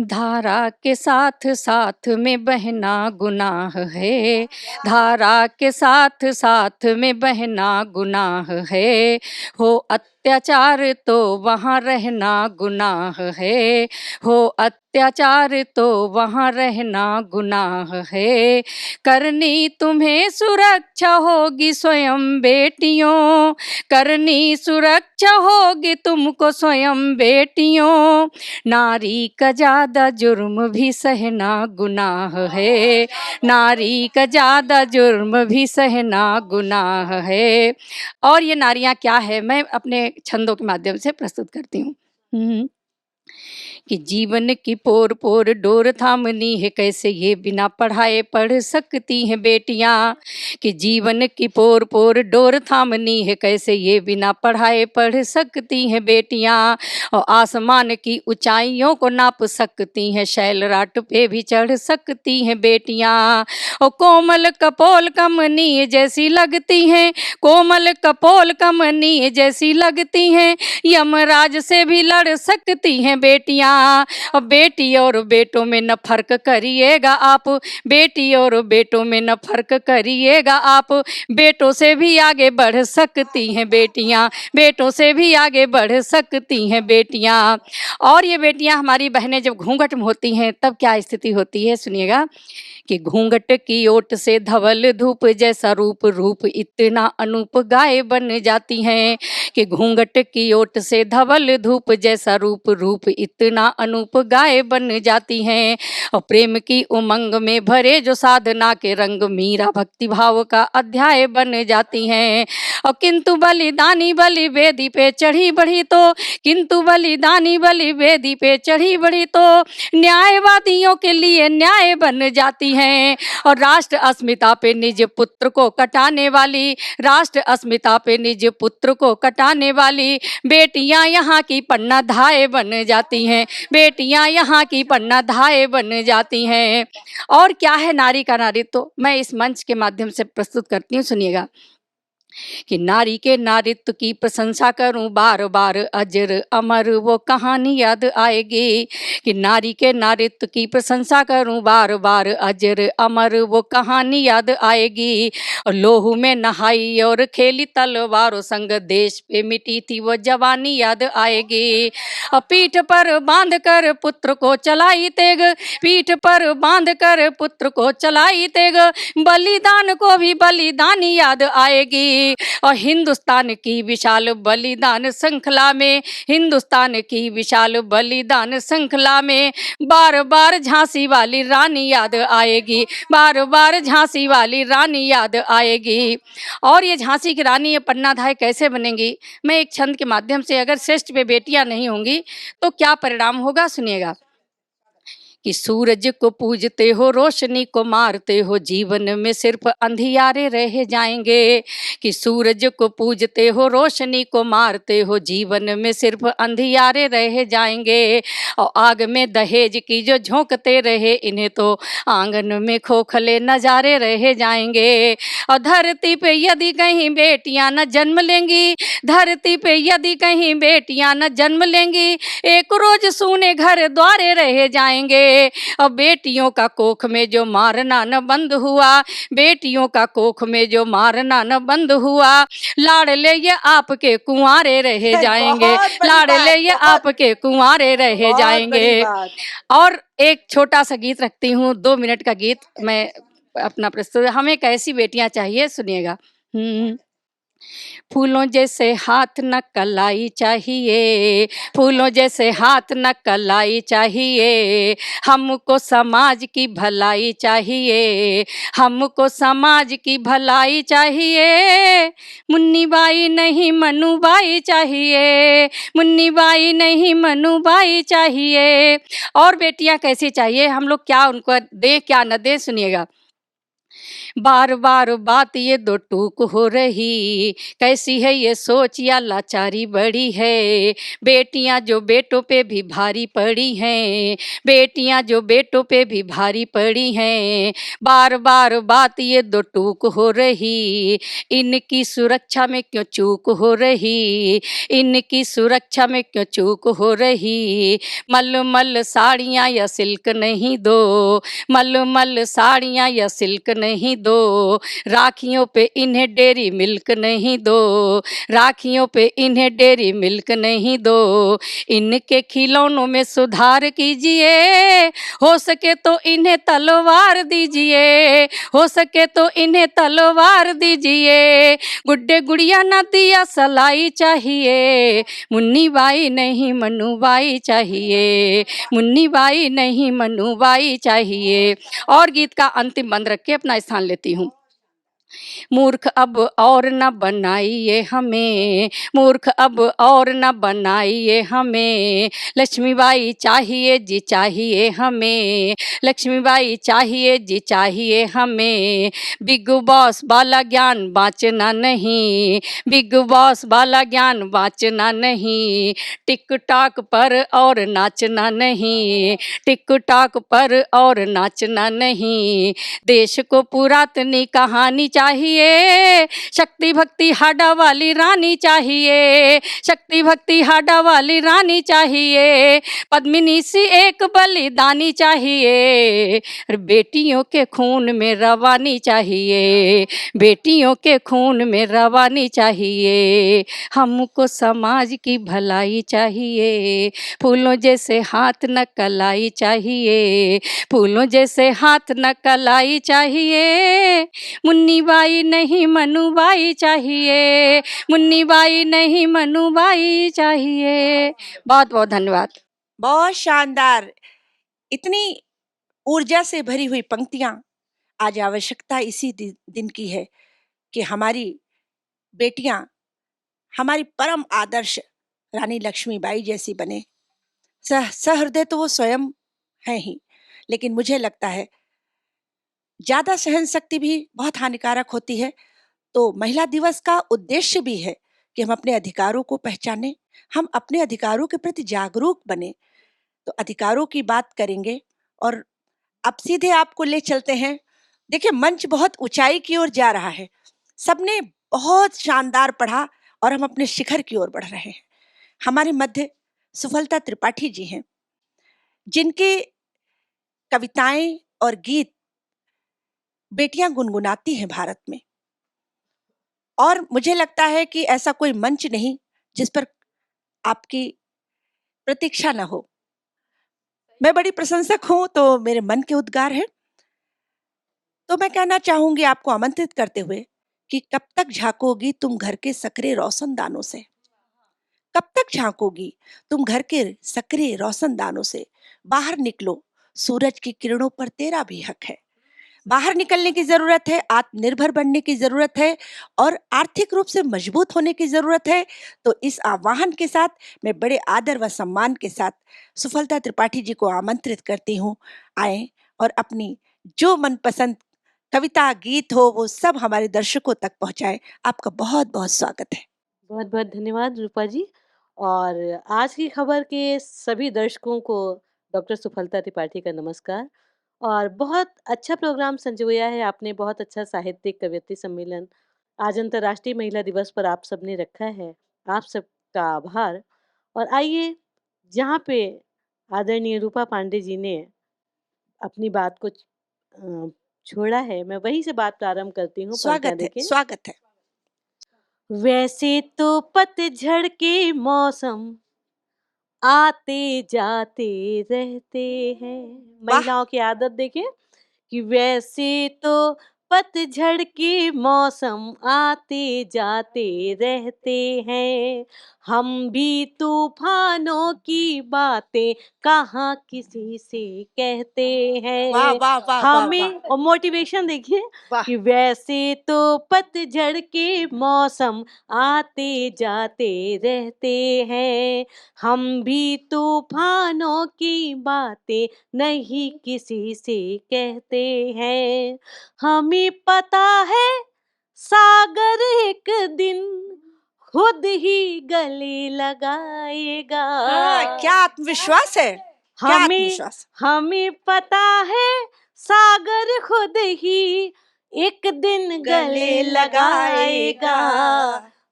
धारा के साथ साथ में बहना गुनाह है, धारा के साथ साथ में बहना गुनाह है, हो अत्याचार तो वहाँ रहना गुनाह है, हो अत्याचार तो वहाँ रहना गुनाह है। करनी तुम्हें सुरक्षा होगी स्वयं बेटियों, करनी सुरक्षा होगी तुमको स्वयं बेटियों, नारी का ज्यादा जुर्म भी सहना गुनाह है, नारी का ज्यादा जुर्म भी सहना गुनाह है। और ये नारियां क्या है, मैं अपने छंदों के माध्यम से प्रस्तुत करती हूँ। कि जीवन की पोर पोर डोर थामनी है, कैसे ये बिना पढ़ाए पढ़ सकती हैं बेटियां। कि जीवन की पोर पोर डोर थामनी है, कैसे ये बिना पढ़ाए पढ़ सकती हैं बेटियां। और आसमान की ऊंचाइयों को नाप सकती हैं, शैलराट पे भी चढ़ सकती हैं बेटियां। और कोमल कपोल कमनी जैसी लगती हैं, कोमल कपोल कमनी जैसी लगती हैं, यमराज से भी लड़ सकती हैं बेटियां। और बेटी और बेटों में न फर्क करिएगा आप, बेटी और बेटों में न फर्क करिएगा आप। बेटों से भी आगे बढ़ सकती हैं बेटियां, बेटों से भी आगे बढ़ सकती हैं बेटियां। और ये बेटियां हमारी बहनें जब घूंघट में होती हैं तब क्या स्थिति होती है, सुनिएगा। कि घूंघट की ओट से धवल धूप जैसा रूप, रूप इतना अनूप गाय बन जाती हैं। कि घूंघट की ओट से धवल धूप जैसा रूप, रूप इतना अनूप गाय बन जाती हैं। और प्रेम की उमंग में भरे जो साधना के रंग, मीरा भक्ति भाव का अध्याय बन जाती हैं। और किंतु बलिदानी बलि वेदी पे चढ़ी बढ़ी तो, किंतु बलिदानी बलि वेदी पे चढ़ी बढ़ी तो, न्यायवादियों के लिए न्याय बन जाती हैं। और राष्ट्र अस्मिता पे निज पुत्र को कटाने वाली, राष्ट्र अस्मिता पे निज पुत्र को कटाने वाली बेटियां यहाँ की पन्नाधाय बन जाती हैं, बेटियां यहाँ की पन्नाधाय बन जाती हैं। और क्या है नारी का नारित्व, तो मैं इस मंच के माध्यम से प्रस्तुत करती हूँ, सुनिएगा। कि नारी के नारित्व की प्रशंसा करूं बार बार, अजर अमर वो कहानी याद आएगी। कि नारी के नारित्व की प्रशंसा करूं बार बार, अजर अमर वो कहानी याद आएगी। और लोहू में नहाई और खेली तलवारों संग, देश पे मिटी थी वो जवानी याद आएगी। और पीठ पर बांध कर पुत्र को चलाई तेग, पीठ पर बांध कर पुत्र को चलाई तेग, बलिदान को भी बलिदानी याद आएगी। और हिंदुस्तान की विशाल बलिदान श्रृंखला में, हिंदुस्तान की विशाल बलिदान श्रृंखला में, बार बार झांसी वाली रानी याद आएगी, बार बार झांसी वाली रानी याद आएगी। और ये झांसी की रानी ये पन्नाधाय कैसे बनेंगी, मैं एक छंद के माध्यम से, अगर श्रेष्ठ पे बेटियां नहीं होंगी तो क्या परिणाम होगा, सुनिएगा। कि सूरज को पूजते हो रोशनी को मारते हो, जीवन में सिर्फ अंधियारे रह जाएंगे। कि सूरज को पूजते हो रोशनी को मारते हो, जीवन में सिर्फ अंधियारे रह जाएंगे। और आग में दहेज की जो झोंकते रहे, इन्हें तो आंगन में खोखले नजारे रह जाएंगे। और धरती पे यदि कहीं बेटियां न जन्म लेंगी, धरती पे यदि कहीं बेटियां न जन्म लेंगी, एक रोज सूने घर द्वारे रह जाएंगे। और बेटियों का कोख में जो मारना न बंद हुआ, बेटियों का कोख में जो मारना न बंद हुआ, लाडले ये आपके कुंवारे रह जाएंगे, लाडले ये आपके कुंवारे रह जाएंगे। और एक छोटा सा गीत रखती हूँ, 2 मिनट का गीत मैं अपना प्रस्तुत, हमें कैसी बेटियां चाहिए, सुनिएगा। फूलों जैसे हाथ न कलाई चाहिए, फूलों जैसे हाथ न कलाई चाहिए, हमको समाज की भलाई चाहिए, हमको समाज की भलाई चाहिए। मुन्नी बाई नहीं मनुबाई चाहिए, मुन्नी बाई नहीं मनुबाई चाहिए। और बेटियां कैसी चाहिए, हम लोग क्या उनको दे क्या न दे, सुनिएगा। बार बार बात ये दो टूक हो रही, कैसी है ये सोच या लाचारी बड़ी है। बेटियां जो बेटों पे भी भारी पड़ी हैं, बेटियां जो बेटों पे भी भारी पड़ी हैं। बार बार बात ये दो टूक हो रही, इनकी सुरक्षा में क्यों चूक हो रही, इनकी सुरक्षा में क्यों चूक हो रही। मलमल साड़ियाँ या सिल्क नहीं दो, मलमल साड़ियाँ या सिल्क नहीं दो, राखियों पे इन्हें डेयरी मिल्क नहीं दो, राखियों पे इन्हें डेयरी मिल्क नहीं दो। इनके खिलौनों में सुधार कीजिए, हो सके तो इन्हें तलवार दीजिए, हो सके तो इन्हें तलवार दीजिए। गुड्डे गुड़िया ना दिया सलाई चाहिए, मुन्नी बाई नहीं मनुबाई चाहिए, मुन्नी बाई नहीं मनुबाई चाहिए। और गीत का अंतिम बंद रख के अपना स्थान लेती हूँ। मूर्ख अब और न बनाइए हमें, मूर्ख अब और न बनाइए हमें, लक्ष्मीबाई चाहिए जी चाहिए हमें, लक्ष्मीबाई चाहिए जी चाहिए हमें। बिग बॉस वाला ज्ञान बाँचना नहीं, बिग बॉस वाला ज्ञान बाँचना नहीं, टिकटॉक पर और नाचना नहीं, टिकटॉक पर और नाचना नहीं। देश को पुरातनी कहानी चाहिए, शक्ति भक्ति हाडा वाली रानी चाहिए, शक्ति भक्ति हाडा वाली रानी चाहिए, पद्मिनी सी एक बलिदानी चाहिए, और बेटियों के खून में रवानी चाहिए, बेटियों के खून में रवानी चाहिए। हमको समाज की भलाई चाहिए, फूलों जैसे हाथ न कलाई चाहिए, फूलों जैसे हाथ न कलाई चाहिए। मुन्नी बाई नहीं मनुबाई चाहिए, मुन्नी बाई नहीं मनुबाई चाहिए। बहुत बहुत धन्यवाद। बहुत शानदार, इतनी ऊर्जा से भरी हुई पंक्तियां। आज आवश्यकता इसी दिन की है कि हमारी बेटियां हमारी परम आदर्श रानी लक्ष्मीबाई जैसी बने। सहृदय तो वो स्वयं है ही, लेकिन मुझे लगता है ज्यादा सहन शक्ति भी बहुत हानिकारक होती है। तो महिला दिवस का उद्देश्य भी है कि हम अपने अधिकारों को पहचानें, हम अपने अधिकारों के प्रति जागरूक बने। तो अधिकारों की बात करेंगे और अब सीधे आपको ले चलते हैं। देखिए, मंच बहुत ऊंचाई की ओर जा रहा है, सबने बहुत शानदार पढ़ा और हम अपने शिखर की ओर बढ़ रहे हैं। हमारे मध्य सुफलता त्रिपाठी जी हैं, जिनके कविताएं और गीत बेटियां गुनगुनाती हैं भारत में, और मुझे लगता है कि ऐसा कोई मंच नहीं जिस पर आपकी प्रतीक्षा न हो। मैं बड़ी प्रशंसक हूं तो मेरे मन के उद्गार हैं। तो मैं कहना चाहूंगी आपको आमंत्रित करते हुए कि कब तक झांकोगी तुम घर के सकरे रोशनदानों से, कब तक झांकोगी तुम घर के सकरे रोशनदानों से। बाहर निकलो, सूरज की किरणों पर तेरा भी हक है। बाहर निकलने की जरूरत है, आत्मनिर्भर बनने की जरूरत है और आर्थिक रूप से मजबूत होने की जरूरत है। तो इस आह्वान के साथ मैं बड़े आदर व सम्मान के साथ सुफलता त्रिपाठी जी को आमंत्रित करती हूँ, आए और अपनी जो मनपसंद कविता गीत हो वो सब हमारे दर्शकों तक पहुंचाए। आपका बहुत बहुत स्वागत है। बहुत बहुत धन्यवाद रूपा जी। और आज की खबर के सभी दर्शकों को डॉक्टर सुफलता त्रिपाठी का नमस्कार। और बहुत अच्छा प्रोग्राम संजोया है आपने, बहुत अच्छा साहित्यिक कवियत्री सम्मेलन आज अंतर्राष्ट्रीय महिला दिवस पर आप सबने रखा है। आप सबका आभार। और आइए, जहाँ पे आदरणीय रूपा पांडे जी ने अपनी बात को छोड़ा है, मैं वहीं से बात प्रारंभ करती हूँ। पंक्तियाँ स्वागत है, देखिए। स्वागत है। वैसे तो पतझड़ के मौसम आते जाते रहते हैं। वाह, महिलाओं की आदत देखिए कि वैसे तो पतझड़ के मौसम आते जाते रहते हैं, हम भी तूफानों की बातें कहाँ किसी से कहते वाह, हैं। वाह, वाह, वाह, वाह, हमें और मोटिवेशन देखिए वाह। कि वैसे तो पतझड़ के मौसम आते जाते रहते हैं, हम भी तूफानों की बातें नहीं किसी से कहते हैं। हमें पता है सागर एक दिन खुद ही गले लगाएगा। हाँ, क्या आत्मविश्वास है, क्या हमें आत्मविश्वास। हमें पता है सागर खुद ही एक दिन गले लगाएगा।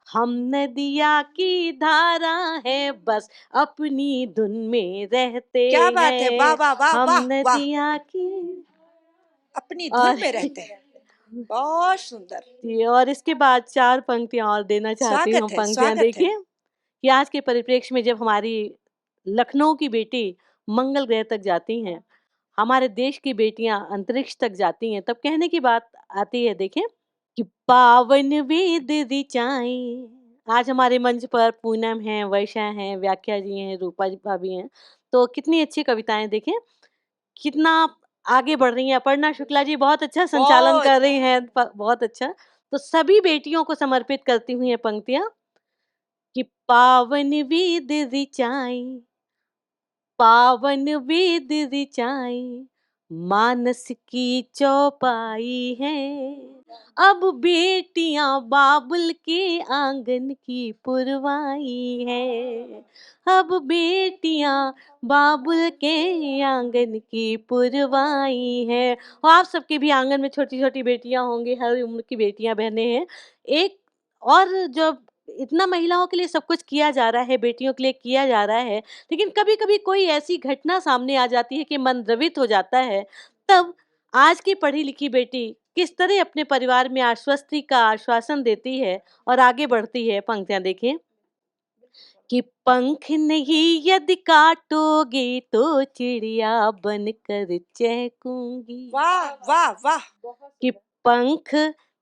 हम नदिया की धारा है, बस अपनी धुन में रहते क्या बात है, वाह हैं। वाह वाह हम वाह वाह, नदिया की अपनी और धुन में रहते हैं। बहुत सुंदर। जी, और इसके बाद 4 पंक्तियाँ और देना चाहती हूँ। स्वागत है, पंक्तियाँ स्वागत है। देखिए कि आज के परिप्रेक्ष्य में जब हमारी लखनऊ की बेटी मंगल ग्रह तक जाती हैं, हमारे देश की बेटियाँ अंतरिक्ष तक जाती हैं, तब कहने की बात आती है देखिए कि पावन वेद ऋचाएँ। आज हमारे मंच पर पूनम हैं, वर्षा हैं, व्याख्या जी हैं, रूपा जी भाभी हैं। तो कितनी अच्छी कविताएँ देखें, कितना आगे बढ़ रही हैं। अपर्णा शुक्ला जी बहुत अच्छा संचालन बहुत कर रही हैं, बहुत अच्छा। तो सभी बेटियों को समर्पित करती हुई ये पंक्तियाँ कि पावन वेद ऋचाएँ, पावन वेद ऋचाएँ, मानस की चौपाई है। अब बेटियां बाबुल के आंगन की पुरवाई है। अब बेटियां बाबुल के आंगन की पुरवाई है। और आप सबके भी आंगन में छोटी छोटी बेटियां होंगी, हर उम्र की बेटियां बहनें हैं। एक और जो इतना महिलाओं के लिए सब कुछ किया जा रहा है, बेटियों के लिए किया जा रहा है, लेकिन कभी-कभी कोई ऐसी घटना सामने आ जाती है कि मन द्रवित हो जाता है, तब आज की पढ़ी-लिखी बेटी किस तरह अपने परिवार में आश्वस्ति का आश्वासन देती है और आगे बढ़ती है। पंक्तियाँ देखिए कि पंख नहीं यदि काटोगे तो चिड़िया बनकर चहकूंगी। वाह वाह वाह। कि पंख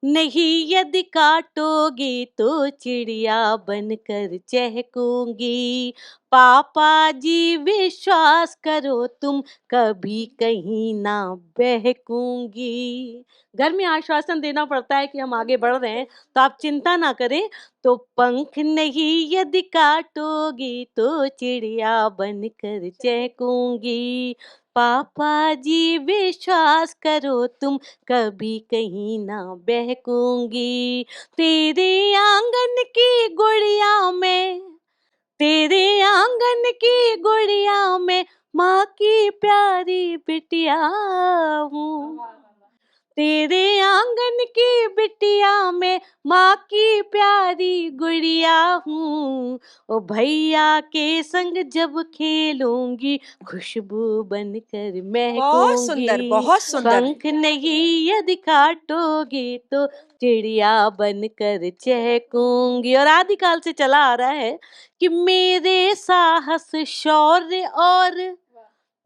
नहीं यदि काटोगे तो चिड़िया बनकर चहकूंगी। पापा जी विश्वास करो तुम कभी कहीं ना बहकूंगी। घर में आश्वासन देना पड़ता है कि हम आगे बढ़ रहे हैं, तो आप चिंता ना करें। तो पंख नहीं यदि काटोगी तो चिड़िया बनकर चहकूंगी। पापा जी विश्वास करो तुम कभी कहीं ना बहकूंगी। तेरे आंगन की गुड़िया में, तेरे आंगन की गुड़िया में माँ की प्यारी बिटिया हूँ। तेरे आंगन की बिटिया में माँ की प्यारी गुड़िया हूँ। ओ भैया के संग जब खेलूंगी खुशबू बनकर बहुत सुंदर, महकूंगी। बहुत सुंदर। पंख नहीं यदि काटोगे तो चिड़िया बनकर चहकूंगी। और आदिकाल से चला आ रहा है कि मेरे साहस शौर्य और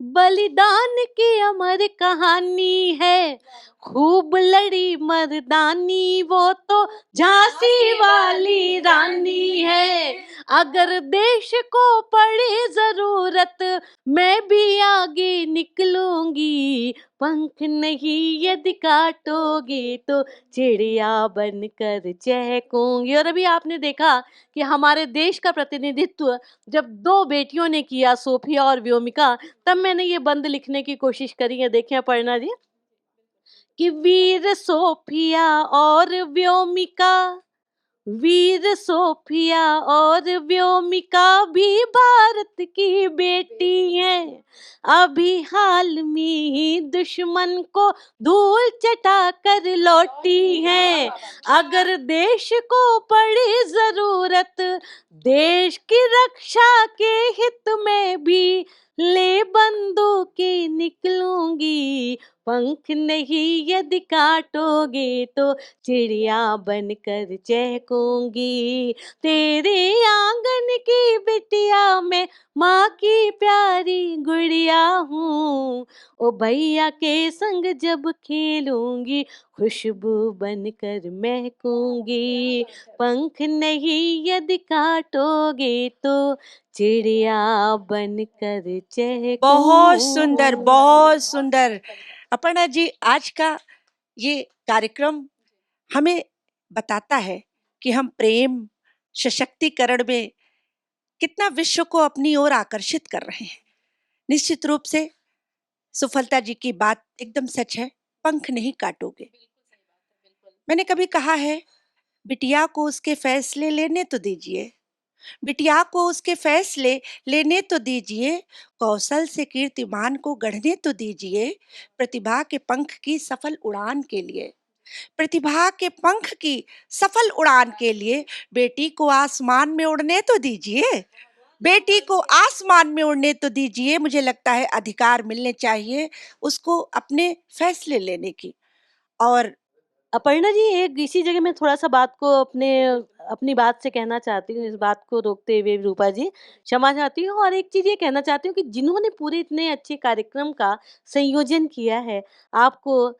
बलिदान की अमर कहानी है। खूब लड़ी मर्दानी वो तो झांसी वाली रानी है। अगर देश को पड़े जरूरत मैं भी आगे निकलूंगी। पंख नहीं यदि काटोगे तो चिड़िया बनकर चहकूंगी। और अभी आपने देखा कि हमारे देश का प्रतिनिधित्व जब दो बेटियों ने किया, सोफिया और व्योमिका, तब मैंने ये बंद लिखने की कोशिश करी है। देखें अपर्णा जी कि वीर सोफिया और व्योमिका, वीर सोफिया और व्योमिका भी भारत की बेटी हैं। अभी हाल में ही दुश्मन को धूल चटा कर लौटी हैं। अगर देश को पड़ी जरूरत देश की रक्षा के हित में भी ले बंदूकें निकलूंगी। पंख नहीं यदि काटोगे तो चिड़िया बनकर चहकूंगी। तेरे आंगन की बिटिया में माँ की प्यारी गुड़िया हूँ। ओ भैया के संग जब खेलूंगी खुशबू बनकर महकूंगी। पंख नहीं यदि काटोगे तो चिड़िया बनकर बहुत सुंदर, चहकूंगी। बहुत सुंदर। अपर्णा जी, आज का ये कार्यक्रम हमें बताता है कि हम प्रेम सशक्तिकरण में कितना विश्व को अपनी ओर आकर्षित कर रहे हैं। निश्चित रूप से सुफलता जी की बात एकदम सच है। पंख नहीं काटोगे। मैंने कभी कहा है, बिटिया को उसके फैसले लेने तो दीजिए, बिटिया को उसके फैसले लेने तो दीजिए, कौशल से कीर्तिमान को गढ़ने तो दीजिए, प्रतिभा के पंख की सफल उड़ान के लिए, प्रतिभा के पंख की सफल उड़ान के लिए बेटी को आसमान में उड़ने तो दीजिए, बेटी को आसमान में उड़ने तो दीजिए। मुझे लगता है अधिकार मिलने चाहिए उसको अपने फैसले लेने की। और अपर्णा जी, एक इसी जगह मैं थोड़ा-सा बात को अपनी बात से कहना चाहती हूँ, इस बात को रोकते हुए रूपा जी, क्षमा चाहती हूँ। और एक चीज़ ये कहना चाहती हूँ कि जिन्होंने पूरे इतने अच्छे कार्यक्रम का संयोजन किया है, आपको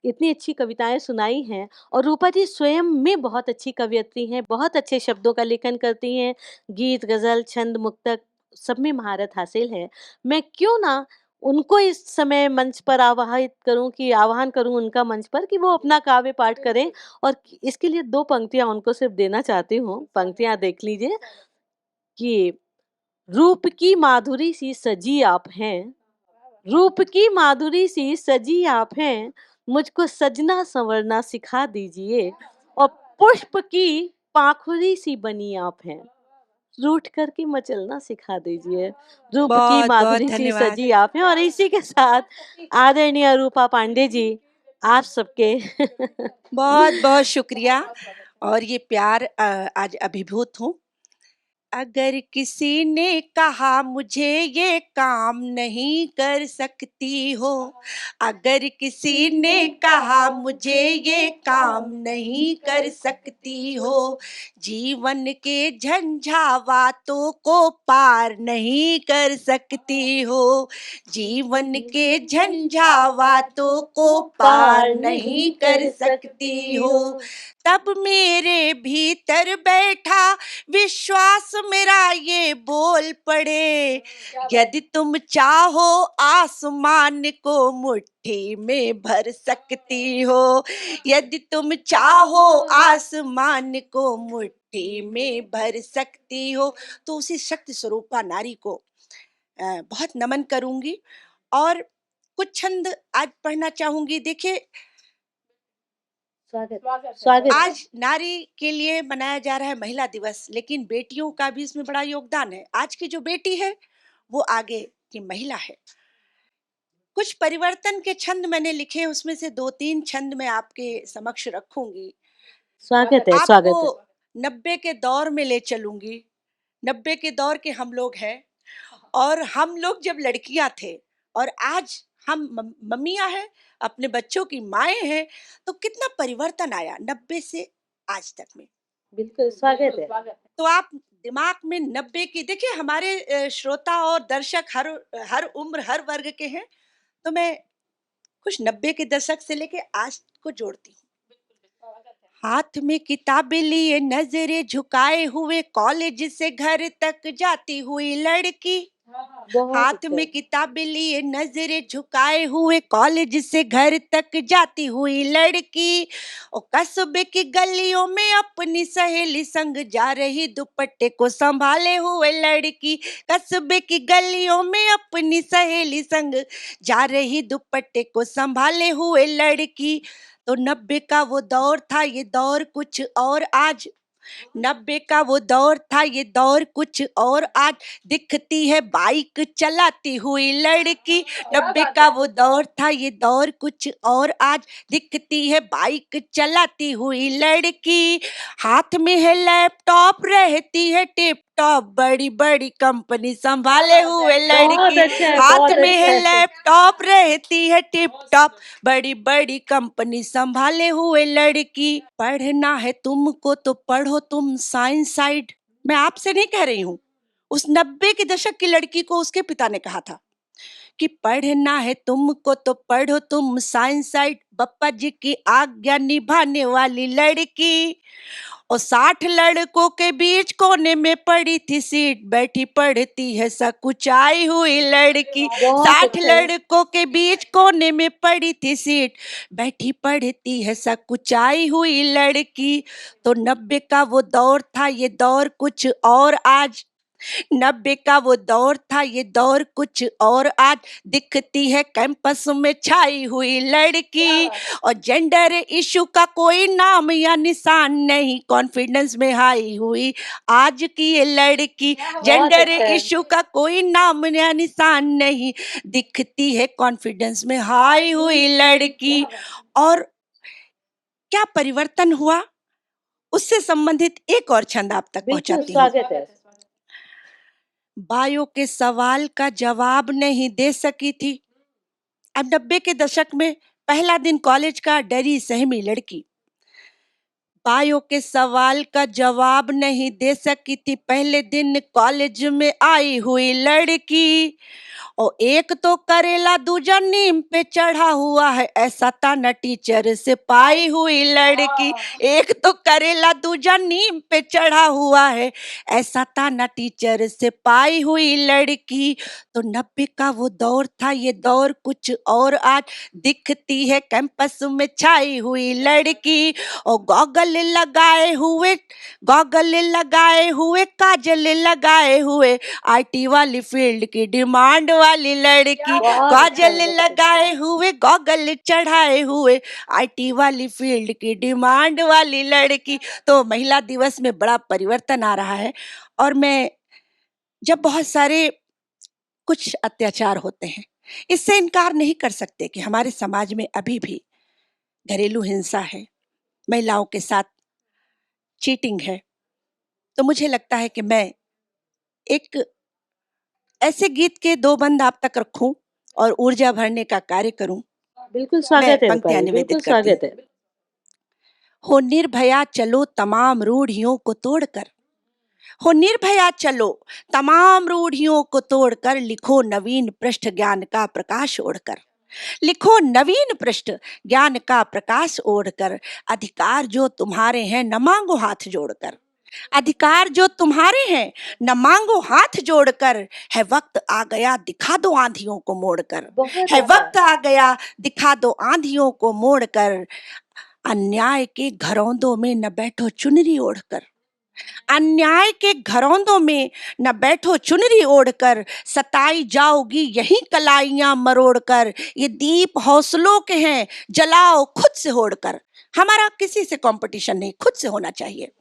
इतनी अच्छी कविताएँ सुनाई हैं, और रूपा जी स्वयं में बहुत अच्छी कवयित्री हैं, बहुत अच्छे शब्दों का लेखन करती हैं, गीत, गज़ल, छंद, मुक्तक सब में महारत हासिल है। मैं क्यों ना उनको इस समय मंच पर आह्वान करूँ उनका मंच पर कि वो अपना काव्य पाठ करें और इसके लिए 2 पंक्तियाँ उनको सिर्फ़ देना चाहती हूँ। पंक्तियाँ देख लीजिए कि रूप की माधुरी सी सजी आप हैं, रूप की माधुरी सी सजी आप हैं, मुझको सजना संवरना सिखा दीजिए और पुष्प की पाखुरी सी बनी आप हैं, रूठ कर के मचलना सिखा दीजिए। रूप की बहुत बहुत माधुरी सी धन्यवाद। सजी आप हैं और इसी के साथ आदरणीय रूपा पांडे जी, आप सबके बहुत बहुत शुक्रिया और ये प्यार आज अभिभूत हूँ। अगर किसी ने कहा मुझे ये काम नहीं कर सकती हो, अगर किसी ने कहा मुझे ये काम नहीं कर सकती हो, जीवन के झंझावातों को पार नहीं कर सकती हो, जीवन के झंझावातों को पार नहीं कर सकती हो, तब मेरे भीतर बैठा विश्वास मेरा ये बोल पड़े, यदि तुम चाहो आसमान को मुट्ठी में भर सकती हो, यदि तुम चाहो आसमान को मुट्ठी में भर सकती हो। तो उसी शक्ति स्वरूपा नारी को बहुत नमन करूंगी और कुछ छंद आज पढ़ना चाहूंगी। देखिए, स्वागत है। आज नारी के लिए मनाया जा रहा है महिला दिवस, लेकिन बेटियों का भी इसमें बड़ा योगदान है। आज की जो बेटी है वो आगे की महिला है। कुछ परिवर्तन के छंद मैंने लिखे, उसमें से 2-3 छंद मैं आपके समक्ष रखूंगी। स्वागत है, आपको स्वागत है। 90 के दौर में ले चलूंगी। 90 के दौर के हम लोग हैं और हम लोग जब लड़कियां थे और आज हम मम्मियां हैं, अपने बच्चों की माएं हैं, तो कितना परिवर्तन आया 90 से आज तक में। बिल्कुल, स्वागत है। तो आप दिमाग में 90 की देखिए, हमारे श्रोता और दर्शक हर हर उम्र हर वर्ग के हैं, तो मैं कुछ 90 के दशक से लेके आज को जोड़ती हूँ। हाथ में किताबें लिए नजरें झुकाए हुए कॉलेज से घर तक जाती हुई लड़की, बहुत हाथ अच्छा। में किताबें लिए नजरें झुकाए हुए कॉलेज से घर तक जाती हुई लड़की, और कस्बे की गलियों में अपनी सहेली संग जा रही दुपट्टे को संभाले हुए लड़की, कस्बे की गलियों में अपनी सहेली संग जा रही दुपट्टे को संभाले हुए लड़की। तो 90 का वो दौर था, ये दौर कुछ और आज, 90 का वो दौर था, ये दौर कुछ और आज, दिखती है बाइक चलाती हुई लड़की। 90 का वो दौर था, ये दौर कुछ और आज, दिखती है बाइक चलाती हुई लड़की। हाथ में है लैपटॉप, रहती है टिप टॉप, बड़ी बड़ी कंपनी संभाले हुए बहुत लड़की। अच्छा है, हाथ बहुत में अच्छा है है। लैपटॉप, रहती है टिप टॉप, बड़ी बड़ी कंपनी संभाले हुए लड़की। पढ़ना है तुमको तो पढ़ो तुम साइंस साइड, मैं आपसे नहीं कह रही हूँ, उस 90 के दशक की लड़की को उसके पिता ने कहा था कि पढ़ना है तुमको तो पढ़ो तुम साइंस साइड, बप्पा जी की आज्ञा निभाने वाली लड़की। और 60 लड़कों के बीच कोने में पड़ी थी सीट, बैठी पढ़ती है सकुचाई हुई लड़की। बहुत 60 अच्छा है। लड़कों के बीच कोने में पड़ी थी सीट, बैठी पढ़ती है सकुचाई हुई लड़की। तो 90 का वो दौर था, ये दौर कुछ और आज, 90 का वो दौर था, ये दौर कुछ और आज, दिखती है कैंपस में छाई हुई लड़की। और जेंडर इशू का कोई नाम या निशान नहीं, कॉन्फिडेंस में हाई हुई आज की ये लड़की। जेंडर अच्छा है। इशू का कोई नाम या निशान नहीं, दिखती है कॉन्फिडेंस में हाई हुई लड़की। और क्या परिवर्तन हुआ, उससे संबंधित एक और छंद आप तक बिल्कुल, पहुंचाती हूँ। स्वागत है। बायो के सवाल का जवाब नहीं दे सकी थी। अब 90 के दशक में पहला दिन कॉलेज का, डरी सहमी लड़की, बायो के सवाल का जवाब नहीं दे सकी थी, पहले दिन कॉलेज में आई हुई लड़की। और एक तो करेला दूजा नीम पे चढ़ा हुआ है, ऐसा ताना टीचर से पाई हुई लड़की। एक तो करेला दूजा नीम पे चढ़ा हुआ है, ऐसा ताना टीचर से पाई हुई लड़की। तो 90 का वो दौर था, ये दौर कुछ और आज दिखती है कैंपस में छाई हुई लड़की। और गॉगल लगाए हुए काजल लगाए हुए, आईटी वाली फील्ड की डिमांड वाली लड़की। बहुत काजल अच्छा लगाए हुए गॉगल चढ़ाए हुए, आईटी वाली फील्ड की डिमांड वाली लड़की। तो महिला दिवस में बड़ा परिवर्तन आ रहा है। और मैं जब बहुत सारे कुछ अत्याचार होते हैं, इससे इनकार नहीं कर सकते कि हमारे समाज में अभी भी घरेलू हिंसा है, महिलाओं के साथ चीटिंग है। तो मुझे लगता है कि मैं एक ऐसे गीत के 2 बंद आप तक रखूं और ऊर्जा भरने का कार्य करूं। बिल्कुल मैं स्वागत है रूपा पंक्तियां जी, निवेदित बिल्कुल करती हूँ। स्वागत है। हो निर्भया चलो तमाम रूढ़ियों को तोड़कर, हो निर्भया चलो तमाम रूढ़ियों को तोड़कर, लिखो नवीन पृष्ठ ज्ञान का प्रकाश ओढ़कर। लिखो नवीन पृष्ठ ज्ञान का प्रकाश ओढ़कर, अधिकार जो तुम्हारे हैं न मांगो हाथ जोड़कर। अधिकार जो तुम्हारे हैं न मांगो हाथ जोड़कर, है वक्त आ गया दिखा दो आंधियों को मोड़कर। बहुत है अच्छा। वक्त आ गया दिखा दो आंधियों को मोड़कर, अन्याय के घरौंदों में न बैठो चुनरी ओढ़कर। अन्याय के घरौंदों में न बैठो चुनरी ओढ़कर, सताई जाओगी यही कलाइयां मरोड़कर। ये दीप हौसलों के हैं जलाओ खुद से होड़कर। हमारा किसी से कंपटीशन नहीं, खुद से होना चाहिए।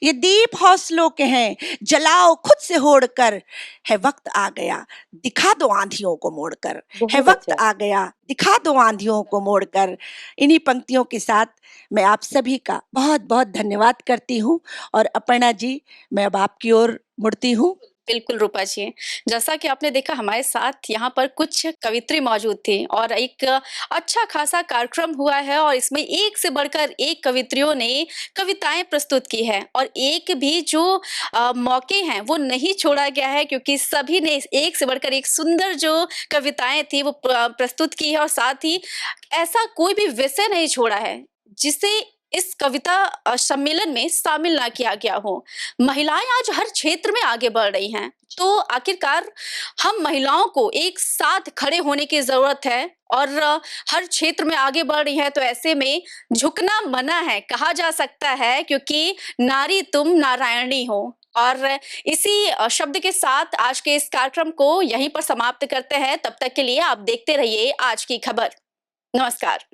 ये दीप हौसलों के हैं जलाओ खुद से होड़कर, है वक्त आ गया दिखा दो आंधियों को मोड़कर। है बहुत वक्त अच्छा। आ गया दिखा दो आंधियों को मोड़कर। इन्हीं पंक्तियों के साथ मैं आप सभी का बहुत बहुत धन्यवाद करती हूँ। और अपर्णा जी, मैं अब आपकी ओर मुड़ती हूँ। बिल्कुल रूपा जी, जैसा कि आपने देखा हमारे साथ यहाँ पर कुछ कवित्री मौजूद थी और एक अच्छा खासा कार्यक्रम हुआ है और इसमें एक से बढ़कर एक कवित्रियों ने कविताएं प्रस्तुत की है और एक भी जो मौके हैं वो नहीं छोड़ा गया है, क्योंकि सभी ने एक से बढ़कर एक सुंदर जो कविताएं थी वो प्रस्तुत की है और साथ ही ऐसा कोई भी विषय नहीं छोड़ा है जिसे इस कविता सम्मेलन में शामिल ना किया गया हो। महिलाएं आज हर क्षेत्र में आगे बढ़ रही हैं, तो आखिरकार हम महिलाओं को एक साथ खड़े होने की जरूरत है और हर क्षेत्र में आगे बढ़ रही हैं, तो ऐसे में झुकना मना है कहा जा सकता है, क्योंकि नारी तुम नारायणी हो। और इसी शब्द के साथ आज के इस कार्यक्रम को यहीं पर समाप्त करते हैं। तब तक के लिए आप देखते रहिए आज की खबर। नमस्कार।